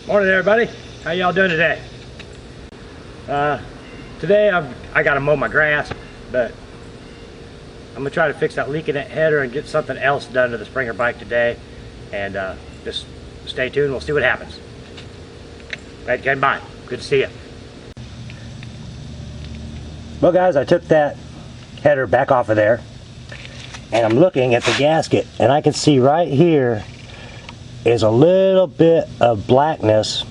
Morning everybody, how y'all doing today? Today I gotta mow my grass, but I'm gonna try to fix that leak in that header and get something else done to the Springer bike today, and just stay tuned, we'll see what happens. Right, again, bye, good to see you. Well guys, I took that header back off of there and I'm looking at the gasket, and I can see right here is a little bit of blackness,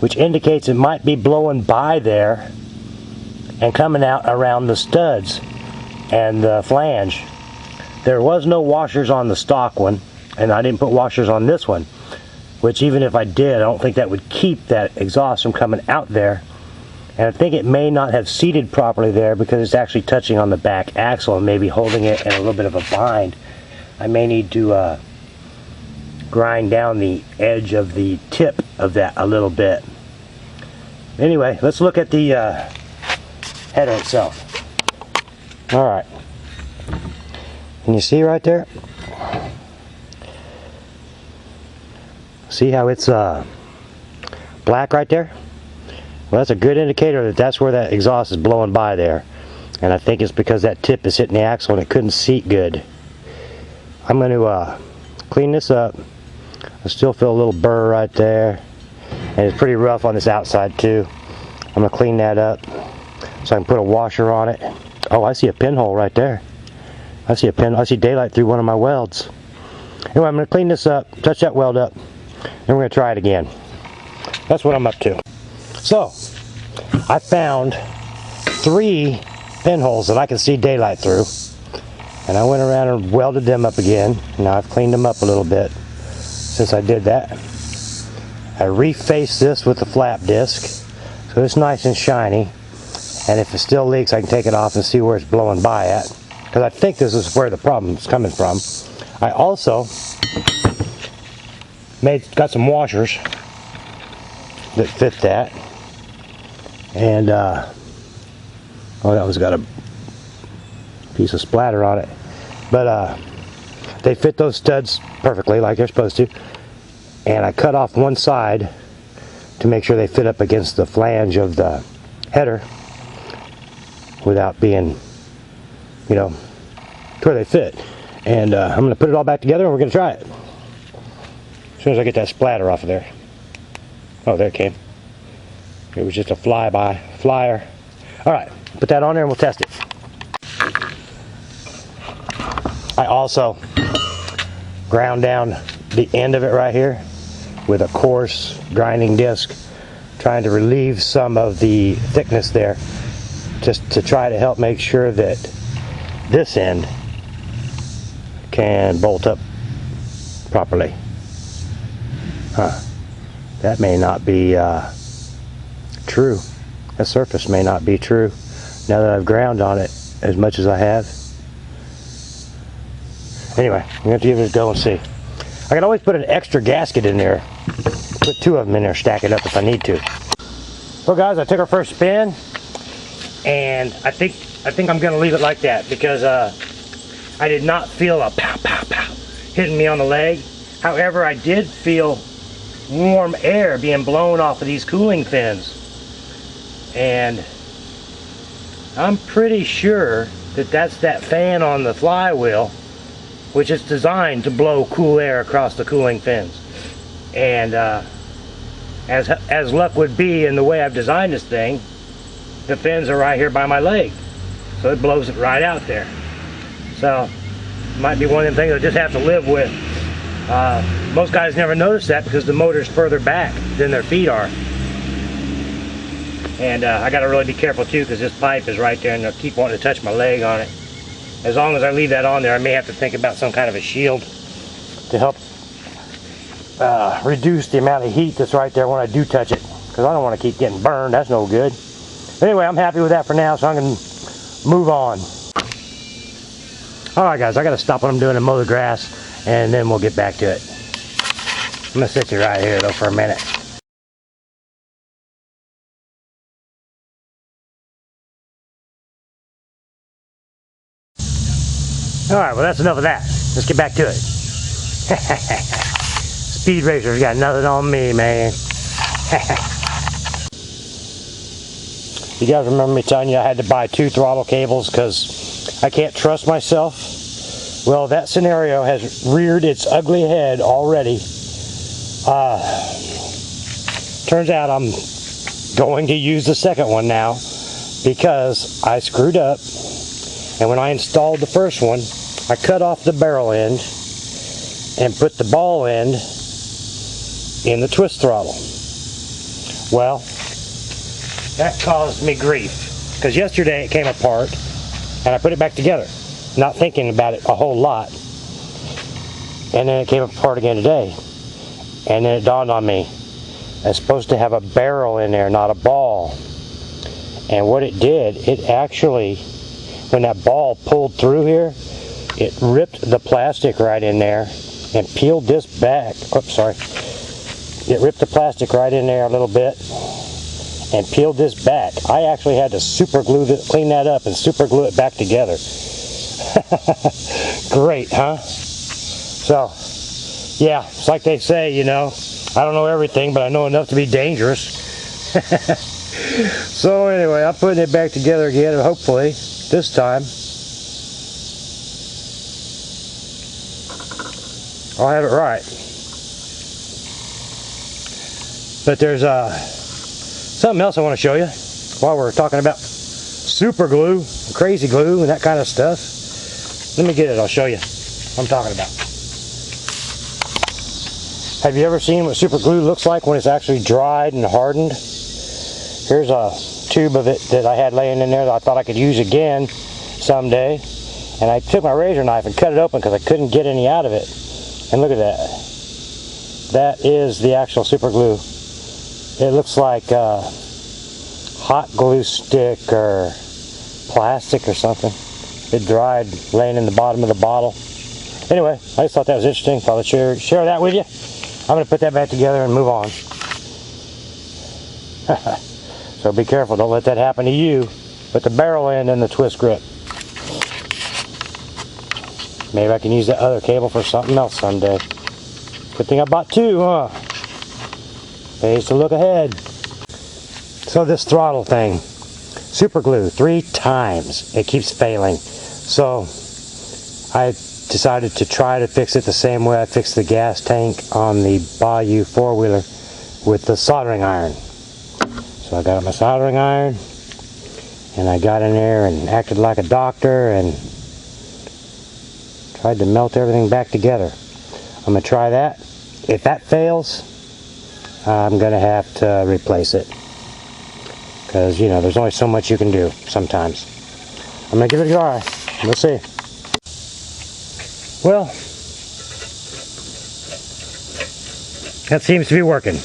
which indicates it might be blowing by there and coming out around the studs and the flange. There was no washers on the stock one, and I didn't put washers on this one, which even if I did, I don't think that would keep that exhaust from coming out there. And I think it may not have seated properly there because it's actually touching on the back axle and maybe holding it in a little bit of a bind. I may need to grind down the edge of the tip of that a little bit. Anyway, let's look at the header itself. Alright, can you see right there? See how it's black right there? Well, that's a good indicator that that's where that exhaust is blowing by there, and I think it's because that tip is hitting the axle and it couldn't seat good. I'm going to clean this up. I still feel a little burr right there, and it's pretty rough on this outside too. I'm going to clean that up so I can put a washer on it. Oh, I see a pinhole right there. I see daylight through one of my welds. Anyway, I'm going to clean this up, touch that weld up, and we're going to try it again. That's what I'm up to. So, I found 3 pinholes that I can see daylight through, and I went around and welded them up again. Now I've cleaned them up a little bit since I did that. I refaced this with the flap disc so it's nice and shiny, and if it still leaks I can take it off and see where it's blowing by at, because I think this is where the problem is coming from. I also got some washers that fit that, and oh, that one's got a piece of splatter on it, but they fit those studs perfectly like they're supposed to, and I cut off one side to make sure they fit up against the flange of the header without being, you know, to where they fit. And I'm going to put it all back together and we're going to try it as soon as I get that splatter off of there. Oh, there it came. It was just a flyer. Alright, put that on there and we'll test it. I also ground down the end of it right here with a coarse grinding disc, trying to relieve some of the thickness there, just to try to help make sure that this end can bolt up properly. That may not be true. That surface may not be true now that I've ground on it as much as I have. Anyway, I'm going to have to give it a go and see. I can always put an extra gasket in there, put 2 of them in there, stack it up if I need to. Well guys, I took our first spin, and I think I'm going to leave it like that, because I did not feel a pow pow pow hitting me on the leg. However, I did feel warm air being blown off of these cooling fins, and I'm pretty sure that that's that fan on the flywheel, which is designed to blow cool air across the cooling fins. And as luck would be in the way I've designed this thing, the fins are right here by my leg, so it blows it right out there. So it might be one of them things I just have to live with. Most guys never notice that because the motor's further back than their feet are. And I got to really be careful too, because this pipe is right there and they'll keep wanting to touch my leg on it. As long as I leave that on there, I may have to think about some kind of a shield to help reduce the amount of heat that's right there when I do touch it, because I don't want to keep getting burned. That's no good. Anyway, I'm happy with that for now, so I'm going to move on. Alright guys, I got to stop what I'm doing and mow the grass, and then we'll get back to it. I'm going to sit you right here though for a minute. Alright, well that's enough of that. Let's get back to it. Speed Racer's got nothing on me, man. You guys remember me telling you I had to buy 2 throttle cables because I can't trust myself? Well, that scenario has reared its ugly head already. Turns out I'm going to use the second one now because I screwed up, and when I installed the first one, I cut off the barrel end and put the ball end in the twist throttle. Well, that caused me grief because yesterday it came apart and I put it back together, not thinking about it a whole lot, and then it came apart again today, and then it dawned on me it's supposed to have a barrel in there, not a ball. And what it did, it actually, when that ball pulled through here, it ripped the plastic right in there and peeled this back. Oops, sorry. It ripped the plastic right in there a little bit and peeled this back. I actually had to super glue clean that up and super glue it back together. Great, huh? So, yeah, it's like they say, you know, I don't know everything, but I know enough to be dangerous. So anyway, I'm putting it back together again, and hopefully, this time, I'll have it right. But there's something else I want to show you while we're talking about super glue, crazy glue, and that kind of stuff. Let me get it, I'll show you what I'm talking about. Have you ever seen what super glue looks like when it's actually dried and hardened? Here's a tube of it that I had laying in there that I thought I could use again someday. And I took my razor knife and cut it open because I couldn't get any out of it. And look at that. That is the actual super glue. It looks like hot glue stick or plastic or something. It dried laying in the bottom of the bottle. Anyway, I just thought that was interesting. Thought I'd share that with you. I'm going to put that back together and move on. So be careful, don't let that happen to you. Put the barrel end in the twist grip. Maybe I can use that other cable for something else someday. Good thing I bought 2, huh? Pays to look ahead. So this throttle thing, super glue 3 times. It keeps failing. So I decided to try to fix it the same way I fixed the gas tank on the Bayou 4-wheeler with the soldering iron. So I got out my soldering iron and I got in there and acted like a doctor and tried to melt everything back together. I'm going to try that. If that fails, I'm going to have to replace it. Because, you know, there's only so much you can do sometimes. I'm going to give it a try. We'll see. Well, that seems to be working.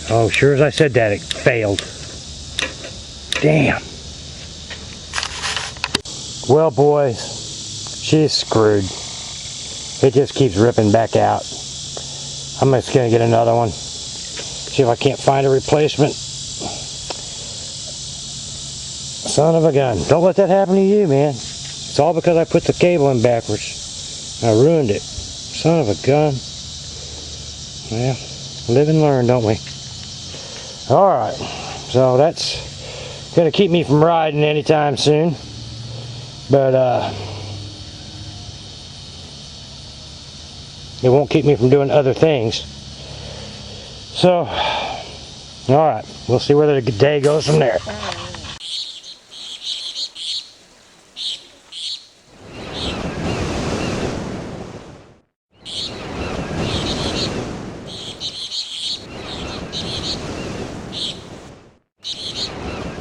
Oh, sure as I said that, it failed. Damn. Well, boys, she's screwed. It just keeps ripping back out. I'm just going to get another one. See if I can't find a replacement. Son of a gun. Don't let that happen to you, man. It's all because I put the cable in backwards. I ruined it. Son of a gun. Well, live and learn, don't we? Alright. So that's going to keep me from riding anytime soon. But, it won't keep me from doing other things. So, alright. We'll see where the day goes from there.